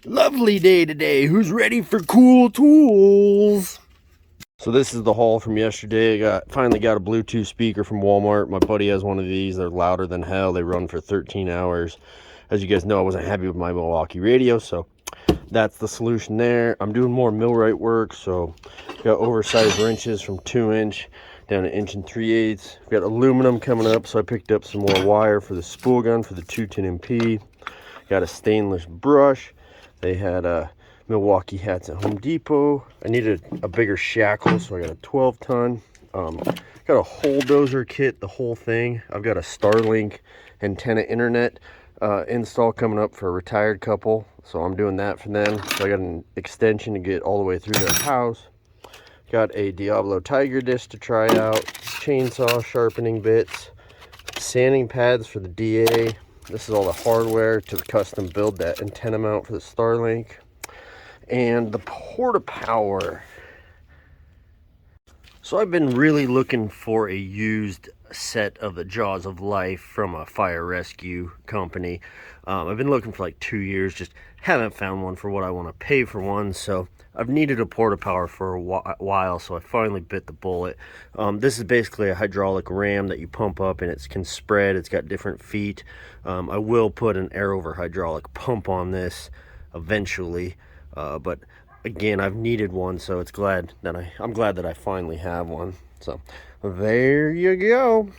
Lovely day today. Who's ready for cool tools? So this is the haul from yesterday. I finally got a Bluetooth speaker from Walmart. My buddy has one of these. They're louder than hell. They run for 13 hours. As you guys know, I wasn't happy with my Milwaukee radio, so that's the solution there. I'm doing more millwright work, so got oversized wrenches from 2" down to 1 3/8. Got aluminum coming up, so I picked up some more wire for the spool gun for the 210MP. Got a stainless brush. They had Milwaukee hats at Home Depot. I needed a bigger shackle, so I got a 12-ton. Got a hole dozer kit, the whole thing. I've got a Starlink antenna internet install coming up for a retired couple, so I'm doing that for them. So I got an extension to get all the way through their house. Got a Diablo Tiger disc to try out, chainsaw sharpening bits, sanding pads for the DA. This is all the hardware to custom build that antenna mount for the Starlink. And the Porta Power. So I've been really looking for a used set of the Jaws of Life from a fire rescue company. I've been looking for like 2 years, just haven't found one for what I want to pay for one. So I've needed a Porta Power for a while, so I finally bit the bullet. This is basically a hydraulic ram that you pump up, and it can spread. It's got different feet. I will put an air over hydraulic pump on this eventually, but again, I've needed one, so I'm glad that I finally have one. So there you go.